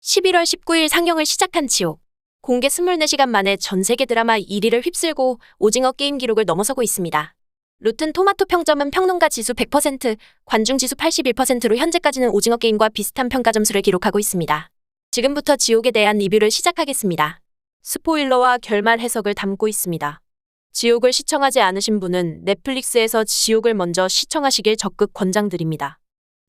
11월 19일 상영을 시작한 지옥. 공개 24시간 만에 전 세계 드라마 1위를 휩쓸고 오징어 게임 기록을 넘어서고 있습니다. 로튼 토마토 평점은 평론가 지수 100%, 관중 지수 81%로 현재까지는 오징어 게임과 비슷한 평가 점수를 기록하고 있습니다. 지금부터 지옥에 대한 리뷰를 시작하겠습니다. 스포일러와 결말 해석을 담고 있습니다. 지옥을 시청하지 않으신 분은 넷플릭스에서 지옥을 먼저 시청하시길 적극 권장드립니다.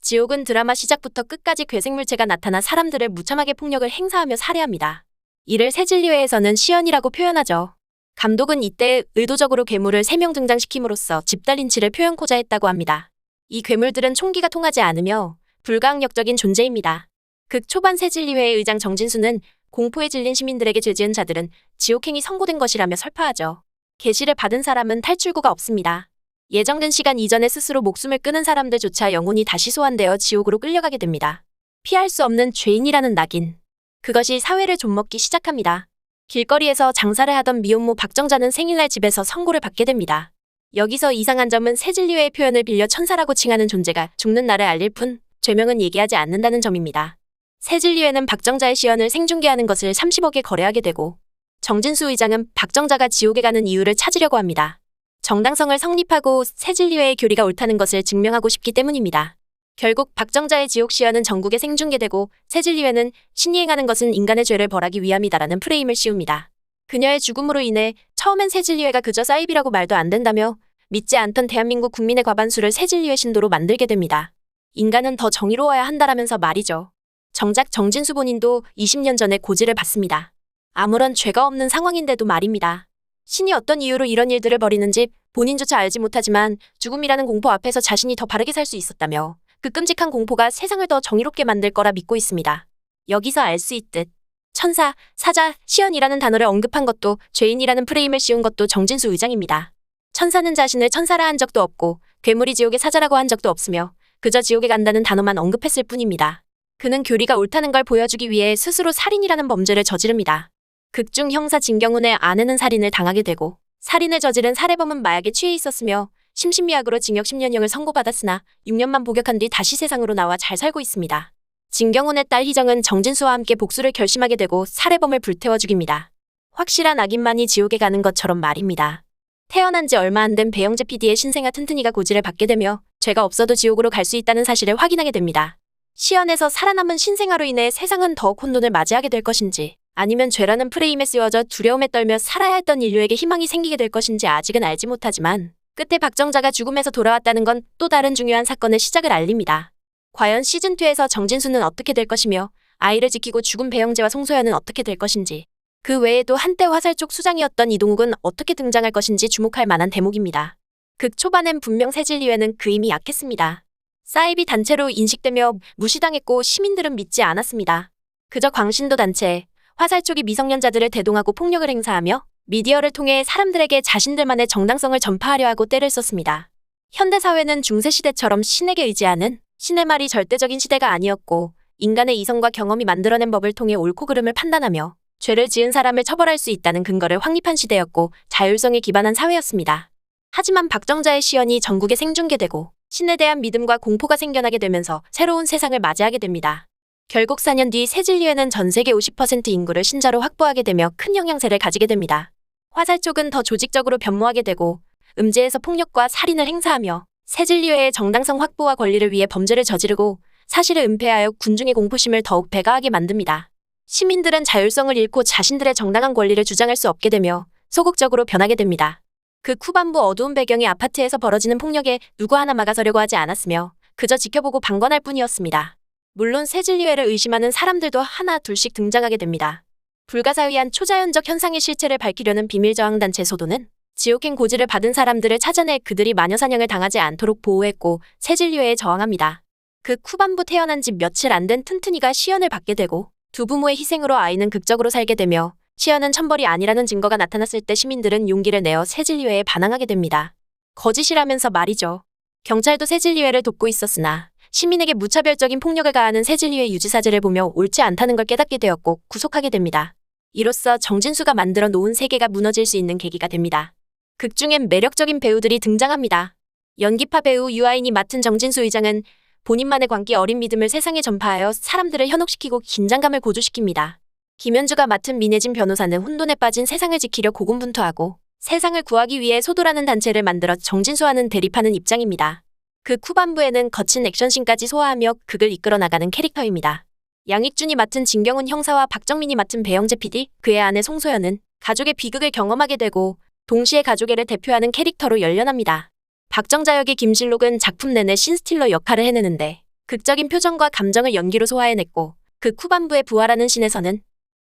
지옥은 드라마 시작부터 끝까지 괴생물체가 나타나 사람들을 무참하게 폭력을 행사하며 살해합니다. 이를 새진리회에서는 시연이라고 표현하죠. 감독은 이때 의도적으로 괴물을 3명 등장시킴으로써 집단 린치를 표현코자 했다고 합니다. 이 괴물들은 총기가 통하지 않으며 불가항력적인 존재입니다. 극 초반 새진리회의 의장 정진수는 공포에 질린 시민들에게 죄 지은 자들은 지옥행이 선고된 것이라며 설파하죠. 계시를 받은 사람은 탈출구가 없습니다. 예정된 시간 이전에 스스로 목숨을 끊은 사람들조차 영혼이 다시 소환되어 지옥으로 끌려가게 됩니다. 피할 수 없는 죄인이라는 낙인. 그것이 사회를 좀먹기 시작합니다. 길거리에서 장사를 하던 미혼모 박정자는 생일날 집에서 선고를 받게 됩니다. 여기서 이상한 점은 새진리회의 표현을 빌려 천사라고 칭하는 존재가 죽는 날을 알릴 뿐 죄명은 얘기하지 않는다는 점입니다. 새진리회는 박정자의 시연을 생중계하는 것을 30억에 거래하게 되고 정진수 의장은 박정자가 지옥에 가는 이유를 찾으려고 합니다. 정당성을 성립하고 새진리회의 교리가 옳다는 것을 증명하고 싶기 때문입니다. 결국 박정자의 지옥 시연은 전국에 생중계되고 새진리회는 신이 행하는 것은 인간의 죄를 벌하기 위함이다라는 프레임을 씌웁니다. 그녀의 죽음으로 인해 처음엔 새진리회가 그저 사이비라고 말도 안 된다며 믿지 않던 대한민국 국민의 과반수를 새진리회 신도로 만들게 됩니다. 인간은 더 정의로워야 한다라면서 말이죠. 정작 정진수 본인도 20년 전에 고지를 받습니다. 아무런 죄가 없는 상황인데도 말입니다. 신이 어떤 이유로 이런 일들을 벌이는지 본인조차 알지 못하지만 죽음이라는 공포 앞에서 자신이 더 바르게 살 수 있었다며 그 끔찍한 공포가 세상을 더 정의롭게 만들 거라 믿고 있습니다. 여기서 알 수 있듯 천사, 사자, 시연이라는 단어를 언급한 것도 죄인이라는 프레임을 씌운 것도 정진수 의장입니다. 천사는 자신을 천사라 한 적도 없고 괴물이 지옥의 사자라고 한 적도 없으며 그저 지옥에 간다는 단어만 언급했을 뿐입니다. 그는 교리가 옳다는 걸 보여주기 위해 스스로 살인이라는 범죄를 저지릅니다. 극중 형사 진경훈의 아내는 살인을 당하게 되고 살인을 저지른 살해범은 마약에 취해 있었으며 심신미약으로 징역 10년형을 선고받았으나 6년만 복역한 뒤 다시 세상으로 나와 잘 살고 있습니다. 진경훈의 딸 희정은 정진수와 함께 복수를 결심하게 되고 살해범을 불태워 죽입니다. 확실한 악인만이 지옥에 가는 것처럼 말입니다. 태어난 지 얼마 안 된 배영재 PD의 신생아 튼튼이가 고지를 받게 되며 죄가 없어도 지옥으로 갈 수 있다는 사실을 확인하게 됩니다. 시연에서 살아남은 신생아로 인해 세상은 더 혼돈을 맞이하게 될 것인지 아니면 죄라는 프레임에 씌워져 두려움에 떨며 살아야 했던 인류에게 희망이 생기게 될 것인지 아직은 알지 못하지만 끝에 박정자가 죽음에서 돌아왔다는 건 또 다른 중요한 사건의 시작을 알립니다. 과연 시즌2에서 정진수는 어떻게 될 것이며 아이를 지키고 죽은 배영재와 송소연은 어떻게 될 것인지 그 외에도 한때 화살 쪽 수장이었던 이동욱은 어떻게 등장할 것인지 주목할 만한 대목입니다. 극 초반엔 분명 새진리회는 그 힘이 약했습니다. 사이비 단체로 인식되며 무시당했고 시민들은 믿지 않았습니다. 그저 광신도 단체, 화살 쪽이 미성년자들을 대동하고 폭력을 행사하며 미디어를 통해 사람들에게 자신들만의 정당성을 전파하려 하고 때를 썼습니다. 현대사회는 중세시대처럼 신에게 의지하는 신의 말이 절대적인 시대가 아니었고 인간의 이성과 경험이 만들어낸 법을 통해 옳고 그름을 판단하며 죄를 지은 사람을 처벌할 수 있다는 근거를 확립한 시대였고 자율성에 기반한 사회였습니다. 하지만 박정자의 시연이 전국에 생중계되고 신에 대한 믿음과 공포가 생겨나게 되면서 새로운 세상을 맞이하게 됩니다. 결국 4년 뒤 새진리회는 전 세계 50% 인구를 신자로 확보하게 되며 큰 영향세를 가지게 됩니다. 화살 쪽은 더 조직적으로 변모하게 되고 음지에서 폭력과 살인을 행사하며 새진리회의 정당성 확보와 권리를 위해 범죄를 저지르고 사실을 은폐하여 군중의 공포심을 더욱 배가하게 만듭니다. 시민들은 자율성을 잃고 자신들의 정당한 권리를 주장할 수 없게 되며 소극적으로 변하게 됩니다. 그 후반부 어두운 배경이 아파트에서 벌어지는 폭력에 누구 하나 막아서려고 하지 않았으며 그저 지켜보고 방관할 뿐이었습니다. 물론 새진리회를 의심하는 사람들도 하나 둘씩 등장하게 됩니다. 불가사의한 초자연적 현상의 실체를 밝히려는 비밀저항단체 소도는 지옥행 고지를 받은 사람들을 찾아내 그들이 마녀사냥을 당하지 않도록 보호했고 새진리회에 저항합니다. 그 후반부 태어난 지 며칠 안 된 튼튼이가 시연을 받게 되고 두 부모의 희생으로 아이는 극적으로 살게 되며 시연은 천벌이 아니라는 증거가 나타났을 때 시민들은 용기를 내어 새진리회에 반항하게 됩니다. 거짓이라면서 말이죠. 경찰도 새진리회를 돕고 있었으나 시민에게 무차별적인 폭력을 가하는 새진리회 유지사제를 보며 옳지 않다는 걸 깨닫게 되었고 구속하게 됩니다. 이로써 정진수가 만들어 놓은 세계가 무너질 수 있는 계기가 됩니다. 극중엔 매력적인 배우들이 등장합니다. 연기파 배우 유아인이 맡은 정진수 의장은 본인만의 광기 어린 믿음을 세상에 전파하여 사람들을 현혹시키고 긴장감을 고조시킵니다. 김현주가 맡은 민혜진 변호사는 혼돈에 빠진 세상을 지키려 고군분투하고 세상을 구하기 위해 소도라는 단체를 만들어 정진수와는 대립하는 입장입니다. 그 후반부에는 거친 액션씬까지 소화하며 극을 이끌어 나가는 캐릭터입니다. 양익준이 맡은 진경훈 형사와 박정민이 맡은 배영재 PD, 그의 아내 송소연은 가족의 비극을 경험하게 되고 동시에 가족애를 대표하는 캐릭터로 열연합니다. 박정자 역의 김실록은 작품 내내 신스틸러 역할을 해내는데 극적인 표정과 감정을 연기로 소화해냈고 극 후반부에 부활하는 씬에서는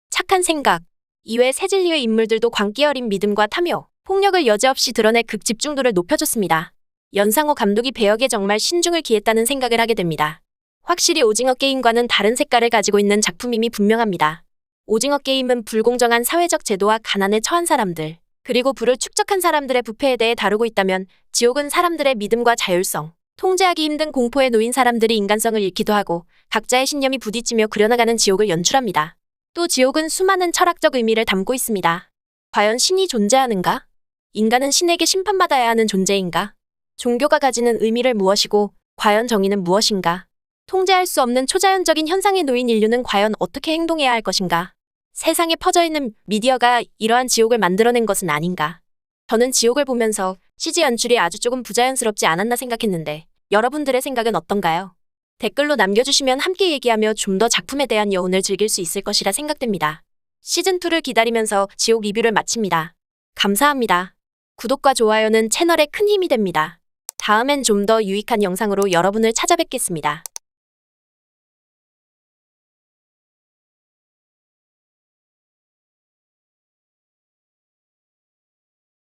착한 생각 이외 세진리의 인물들도 광기 어린 믿음과 탐욕, 폭력을 여지없이 드러내 극 집중도를 높여줬습니다. 연상호 감독이 배역에 정말 신중을 기했다는 생각을 하게 됩니다. 확실히 오징어 게임과는 다른 색깔을 가지고 있는 작품임이 분명합니다. 오징어 게임은 불공정한 사회적 제도와 가난에 처한 사람들, 그리고 부를 축적한 사람들의 부패에 대해 다루고 있다면 지옥은 사람들의 믿음과 자율성, 통제하기 힘든 공포에 놓인 사람들이 인간성을 잃기도 하고 각자의 신념이 부딪히며 그려나가는 지옥을 연출합니다. 또 지옥은 수많은 철학적 의미를 담고 있습니다. 과연 신이 존재하는가? 인간은 신에게 심판받아야 하는 존재인가? 종교가 가지는 의미를 무엇이고 과연 정의는 무엇인가? 통제할 수 없는 초자연적인 현상에 놓인 인류는 과연 어떻게 행동해야 할 것인가? 세상에 퍼져있는 미디어가 이러한 지옥을 만들어낸 것은 아닌가? 저는 지옥을 보면서 CG 연출이 아주 조금 부자연스럽지 않았나 생각했는데 여러분들의 생각은 어떤가요? 댓글로 남겨주시면 함께 얘기하며 좀 더 작품에 대한 여운을 즐길 수 있을 것이라 생각됩니다. 시즌2를 기다리면서 지옥 리뷰를 마칩니다. 감사합니다. 구독과 좋아요는 채널에 큰 힘이 됩니다. 다음엔 좀 더 유익한 영상으로 여러분을 찾아뵙겠습니다.